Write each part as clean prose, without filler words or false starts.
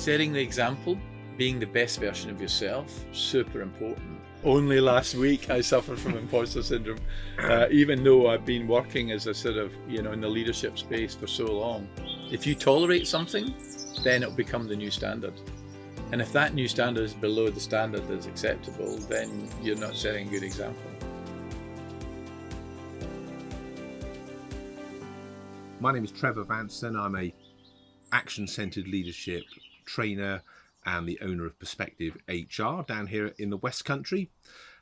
setting the example, being the best version of yourself, super important. Only last week I suffered from imposter syndrome, even though I've been working as a sort of, in the leadership space for so long. If you tolerate something, then it'll become the new standard. And if that new standard is below the standard that's acceptable, then you're not setting a good example. My name is Trevor Vanson. I'm a action-centered leadership trainer and the owner of Perspective HR down here in the West Country.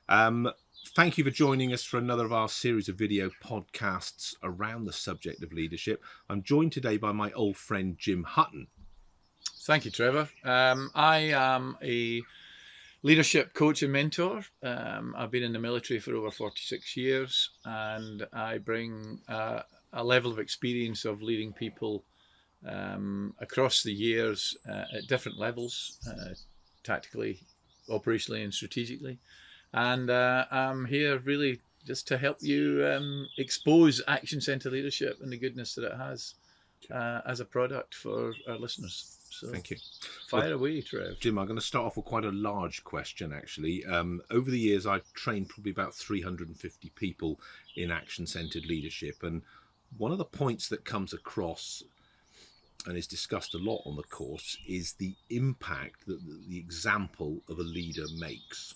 Thank you for joining us for another of our series of video podcasts around the subject of leadership. I'm joined today by my old friend Jim Hutton. Thank you, Trevor. I am a leadership coach and mentor. I've been in the military for over 46 years, and I bring a level of experience of leading people across the years at different levels, tactically, operationally and strategically. And I'm here really just to help you expose action-centered leadership and the goodness that it has as a product for our listeners. So thank you. Fire away, Trev. Jim, I'm going to start off with quite a large question, actually. Over the years, I've trained probably about 350 people in action-centered leadership. And one of the points that comes across and is discussed a lot on the course is the impact that the example of a leader makes.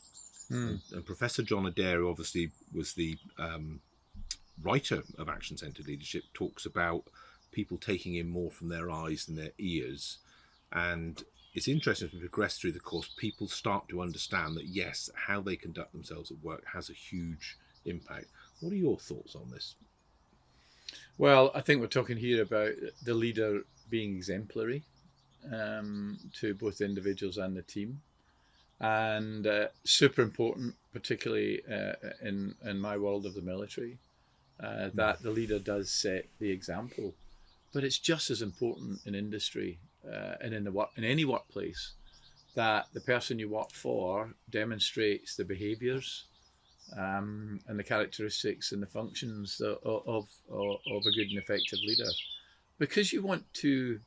And Professor John Adair, obviously was the writer of action-centered leadership, talks about people taking in more from their eyes than their ears. And it's interesting as we progress through the course, people start to understand that, yes, how they conduct themselves at work has a huge impact. What are your thoughts on this? Well, I think we're talking here about the leader being exemplary to both individuals and the team. And super important, particularly in my world of the military, that the leader does set the example. But it's just as important in industry and in any workplace that the person you work for demonstrates the behaviours and the characteristics and the functions of a good and effective leader, because you want to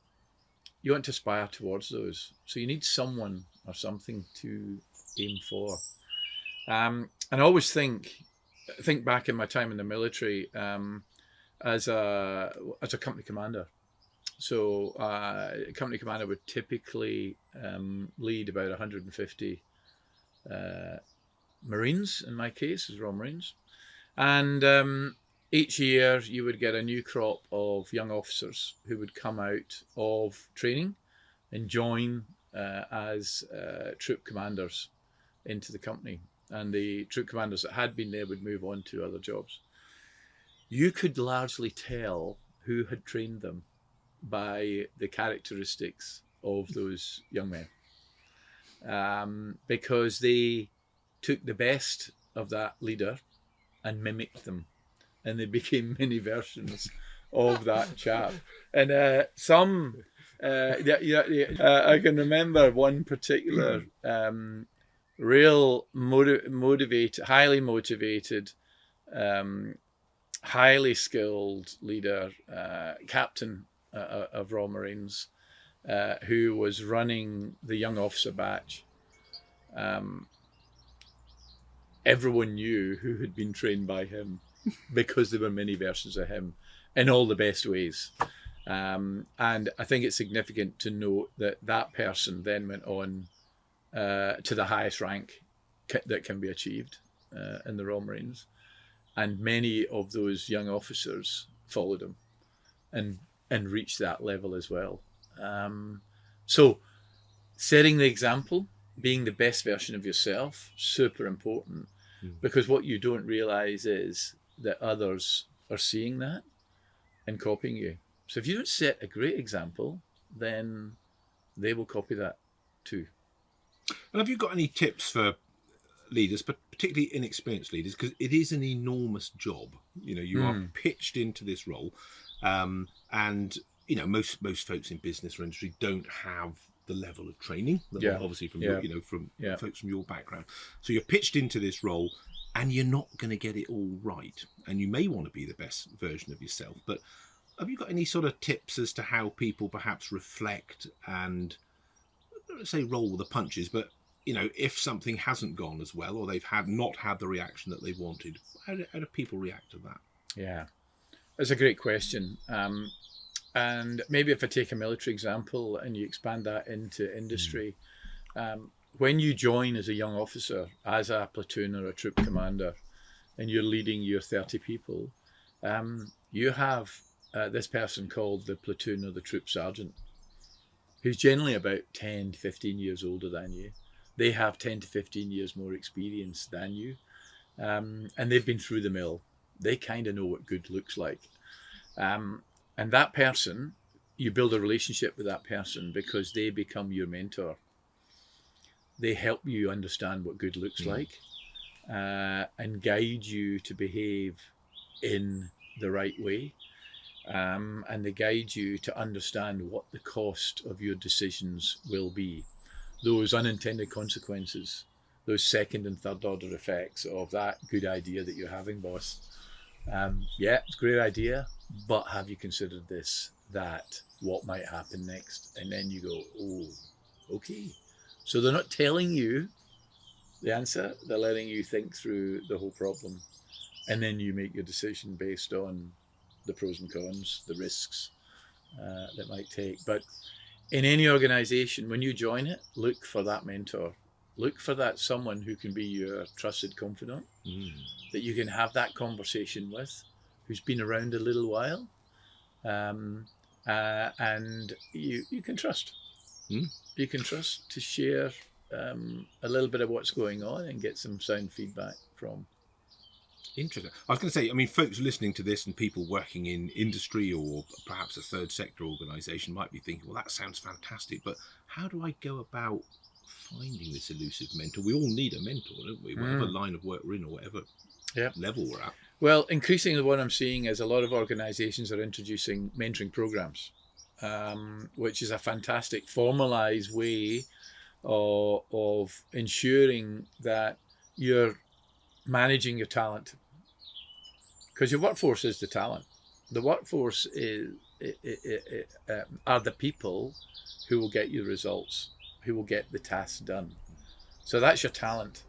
aspire towards those. So you need someone or something to aim for. And I always think back in my time in the military as a company commander. So a company commander would typically lead about 150 Marines, in my case, as Royal Marines. And each year you would get a new crop of young officers who would come out of training and join as troop commanders into the company. And the troop commanders that had been there would move on to other jobs. You could largely tell who had trained them by the characteristics of those young men, because they took the best of that leader and mimicked them, and they became mini versions of that chap. And I can remember one particular real motivated, highly motivated, highly skilled leader, captain of Royal Marines, who was running the young officer batch. Everyone knew who had been trained by him because there were many versions of him in all the best ways. And I think it's significant to note that person then went on to the highest rank that can be achieved in the Royal Marines. And many of those young officers followed him and reached that level as well. So setting the example, being the best version of yourself, super important. Because what you don't realize is that others are seeing that and copying you. So if you don't set a great example, then they will copy that too. And have you got any tips for leaders, but particularly inexperienced leaders, because it is an enormous job? You are pitched into this role, and most folks in business or industry don't have the level of training that obviously from folks from your background. So you're pitched into this role and you're not going to get it all right, and you may want to be the best version of yourself. But have you got any sort of tips as to how people perhaps reflect and let's say roll with the punches, but if something hasn't gone as well, or they've not had the reaction that they wanted, how do people react to that? Yeah, it's a great question. And maybe if I take a military example and you expand that into industry, when you join as a young officer, as a platoon or a troop commander, and you're leading your 30 people, you have this person called the platoon or the troop sergeant, who's generally about 10 to 15 years older than you. They have 10 to 15 years more experience than you, and they've been through the mill. They kind of know what good looks like. And that person, you build a relationship with that person because they become your mentor. They help you understand what good looks like, and guide you to behave in the right way. And they guide you to understand what the cost of your decisions will be. Those unintended consequences, those second and third order effects of that good idea that you're having, boss. Yeah, it's a great idea, but have you considered this, that, what might happen next? And then you go, oh, okay. So they're not telling you the answer, they're letting you think through the whole problem. And then you make your decision based on the pros and cons, the risks that might take. But in any organization, when you join it, look for that mentor. Look for that someone who can be your trusted confidant, that you can have that conversation with, who's been around a little while, and you can trust. You can trust to share a little bit of what's going on and get some sound feedback from. Interesting. I was going to say, I mean, folks listening to this and people working in industry or perhaps a third sector organisation might be thinking, well, that sounds fantastic, but how do I go about finding this elusive mentor? We all need a mentor, don't we? Whatever line of work we're in or whatever level we're at. Well, increasingly what I'm seeing is a lot of organisations are introducing mentoring programmes, which is a fantastic formalised way of ensuring that you're managing your talent. Because your workforce is the talent. The workforce are the people who will get you results, who will get the tasks done. So that's your talent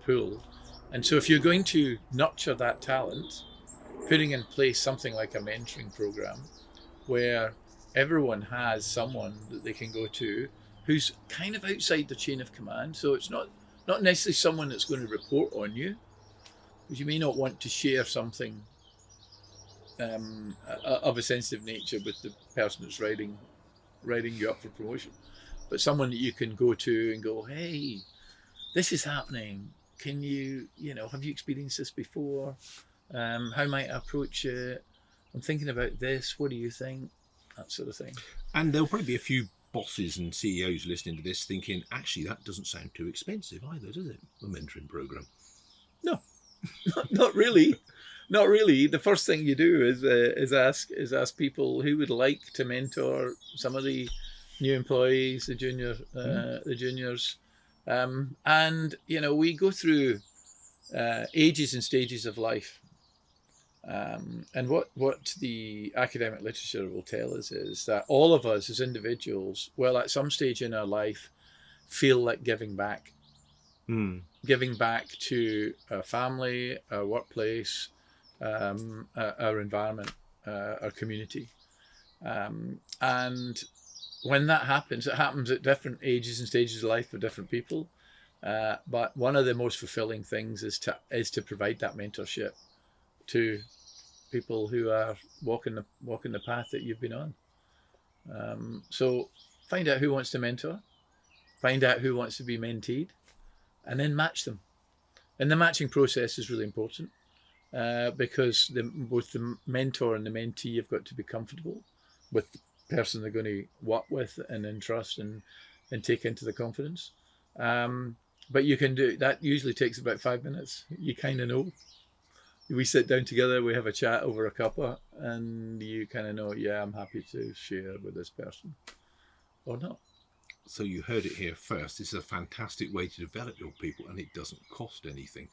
pool. And so if you're going to nurture that talent, putting in place something like a mentoring program where everyone has someone that they can go to who's kind of outside the chain of command. So it's not necessarily someone that's going to report on you, because you may not want to share something of a sensitive nature with the person that's writing you up for promotion, but someone that you can go to and go, hey, this is happening. Can you have you experienced this before? How might I approach it? I'm thinking about this. What do you think? That sort of thing. And there'll probably be a few bosses and CEOs listening to this thinking, actually, that doesn't sound too expensive either, does it? A mentoring program. No, not really. Not really. The first thing you do is ask people who would like to mentor some of the new employees, the juniors, and we go through ages and stages of life. And what the academic literature will tell us is that all of us as individuals, well, at some stage in our life, feel like giving back. Giving back to our family, our workplace, our environment, our community. And when that happens, it happens at different ages and stages of life for different people. But one of the most fulfilling things is to provide that mentorship to people who are walking the path that you've been on. So find out who wants to mentor, find out who wants to be menteed, and then match them. And the matching process is really important because both the mentor and the mentee have got to be comfortable with the person they're going to work with and entrust and take into the confidence. But you can do that. Usually takes about 5 minutes. You kind of know. We sit down together, we have a chat over a cuppa, and you kind of know, yeah, I'm happy to share with this person or not. So you heard it here first. This is a fantastic way to develop your people, and it doesn't cost anything.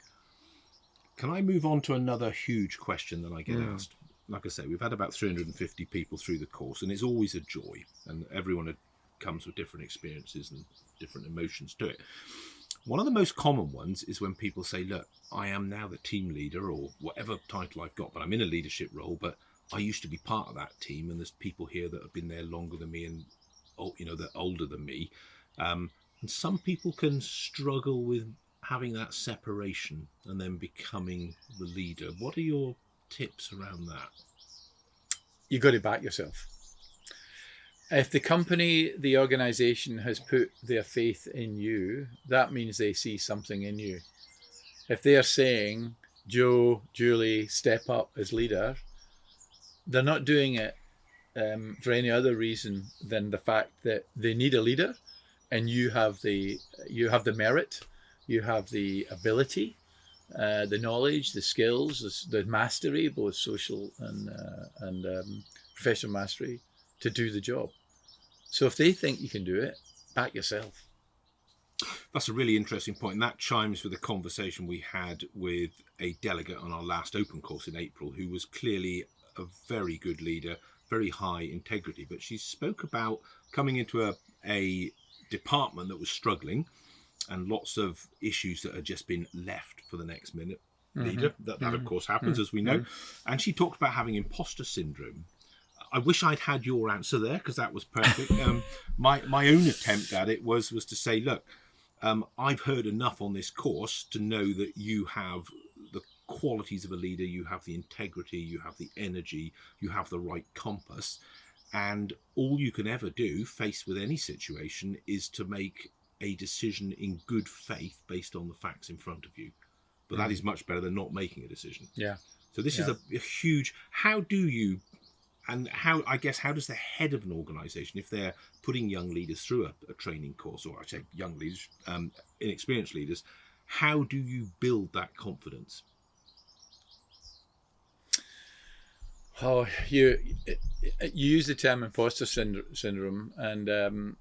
Can I move on to another huge question that I get asked? Like I say, we've had about 350 people through the course, and it's always a joy. And everyone comes with different experiences and different emotions to it. One of the most common ones is when people say, look, I am now the team leader or whatever title I've got, but I'm in a leadership role, but I used to be part of that team, and there's people here that have been there longer than me and, they're older than me. And some people can struggle with having that separation and then becoming the leader. What are your tips around that? You got to back yourself. If the company, the organization has put their faith in you, that means they see something in you. If they are saying, Joe, Julie, step up as leader, they're not doing it for any other reason than the fact that they need a leader, and you have the merit, you have the ability, the knowledge, the skills, the mastery, both social and professional mastery, to do the job. So if they think you can do it, back yourself. That's a really interesting point, and that chimes with a conversation we had with a delegate on our last open course in April, who was clearly a very good leader, very high integrity, but she spoke about coming into a department that was struggling and lots of issues that had just been left for the next minute leader. That of course happens, as we know. And she talked about having imposter syndrome. I wish I'd had your answer there, because that was perfect. My own attempt at it was to say, look, I've heard enough on this course to know that you have the qualities of a leader, you have the integrity, you have the energy, you have the right compass, and all you can ever do, faced with any situation, is to make a decision in good faith based on the facts in front of you. But that is much better than not making a decision. Yeah. So this is a huge, how does the head of an organisation, if they're putting young leaders through a training course, or I say young leaders, inexperienced leaders, how do you build that confidence? Oh, you use the term imposter syndrome, and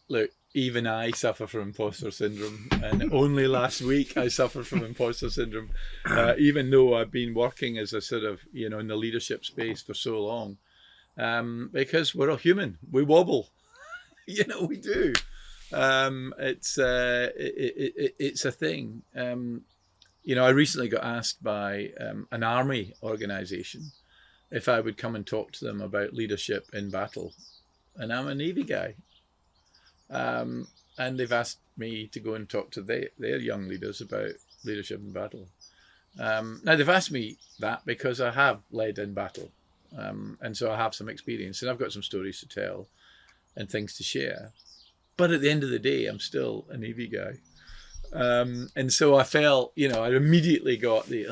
look, even I suffer from imposter syndrome, and only last week I suffered from imposter syndrome, even though I've been working as a sort of, in the leadership space for so long, because we're all human, we wobble, we do. It's a thing. I recently got asked by an army organization if I would come and talk to them about leadership in battle, and I'm a Navy guy. And they've asked me to go and talk to their young leaders about leadership in battle. Now, they've asked me that because I have led in battle, and so I have some experience, and I've got some stories to tell and things to share. But at the end of the day, I'm still a Navy guy. And so I felt, I immediately got the,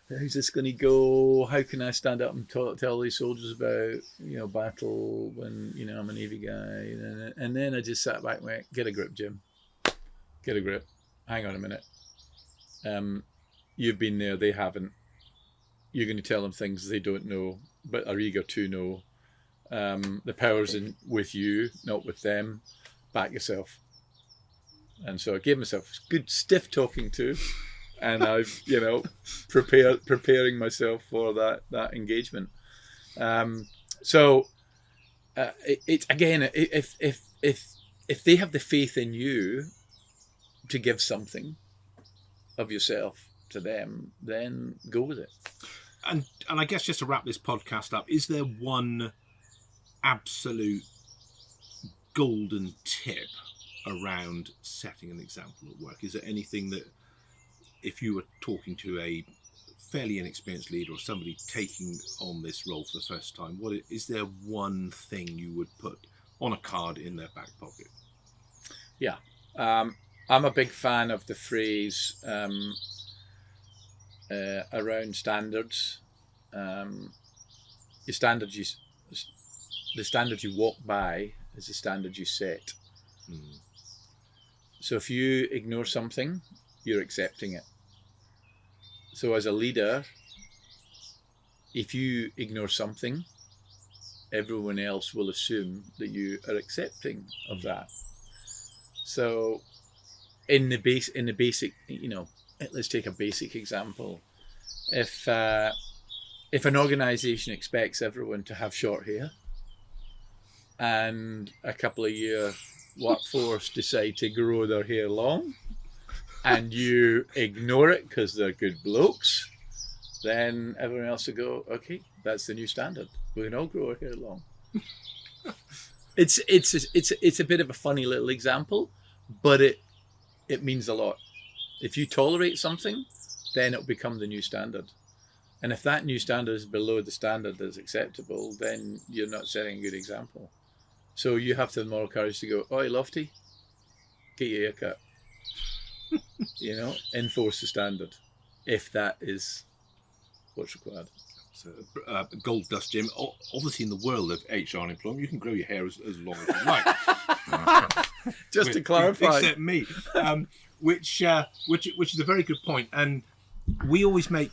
how's this going to go? How can I stand up and tell these soldiers about, battle when, I'm a Navy guy? And then I just sat back and went, get a grip, Jim. Get a grip. Hang on a minute. You've been there, they haven't. You're going to tell them things they don't know, but are eager to know. The power's with you, not with them. Back yourself. And so I gave myself a good stiff talking to. And I've, preparing myself for that engagement. It's again, if they have the faith in you to give something of yourself to them, then go with it. And I guess just to wrap this podcast up, is there one absolute golden tip around setting an example at work? Is there anything that, if you were talking to a fairly inexperienced leader or somebody taking on this role for the first time, is there one thing you would put on a card in their back pocket? Yeah. I'm a big fan of the phrase around standards. The standards you walk by is the standard you set. Mm. So if you ignore something, you're accepting it. So as a leader, if you ignore something, everyone else will assume that you are accepting of that. So in the basic, let's take a basic example. If an organization expects everyone to have short hair, and a couple of your workforce decide to grow their hair long, and you ignore it because they're good blokes, then everyone else will go, okay, that's the new standard. We can all grow our hair long. It's a bit of a funny little example, but it means a lot. If you tolerate something, then it'll become the new standard. And if that new standard is below the standard that's acceptable, then you're not setting a good example. So you have to have the moral courage to go, oi, Lofty, get your haircut. Enforce the standard, if that is what's required. So, gold dust, Jim. Obviously, in the world of HR and employment, you can grow your hair as long as you like. Just to clarify, except me, which is a very good point. And we always make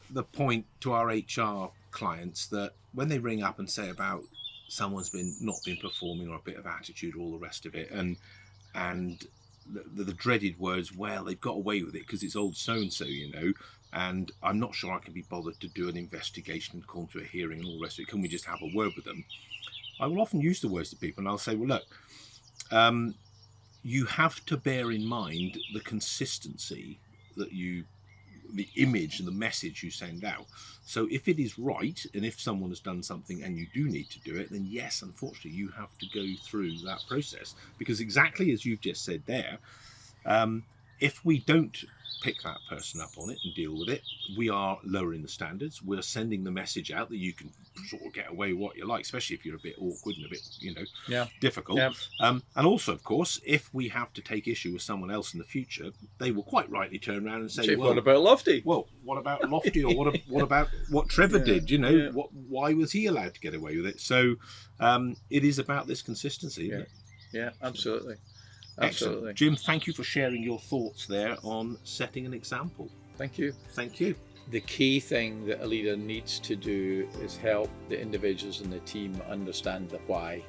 the point to our HR clients that when they ring up and say about someone's not been performing, or a bit of attitude, or all the rest of it, and the dreaded words, well, they've got away with it because it's old so and so, and I'm not sure I can be bothered to do an investigation and call to a hearing and all the rest of it. Can we just have a word with them? I will often use the words to people, and I'll say, well, look, you have to bear in mind the consistency the image and the message you send out. So if it is right, and if someone has done something and you do need to do it, then yes, unfortunately, you have to go through that process. Because exactly as you've just said there, if we don't pick that person up on it and deal with it, we are lowering the standards. We're sending the message out that you can sort of get away with what you like, especially if you're a bit awkward and a bit, difficult. Yeah. And also, of course, if we have to take issue with someone else in the future, they will quite rightly turn around and say, well, what about Lofty? Well, what about Lofty? Or what about what Trevor did? Why was he allowed to get away with it? So it is about this consistency, isn't it? Yeah, absolutely. Excellent. Absolutely. Jim, thank you for sharing your thoughts there on setting an example. Thank you. Thank you. The key thing that a leader needs to do is help the individuals in the team understand the why.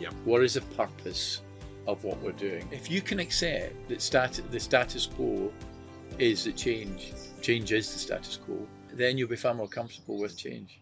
Yeah. What is the purpose of what we're doing? If you can accept that the status quo is the change is the status quo, then you'll be far more comfortable with change.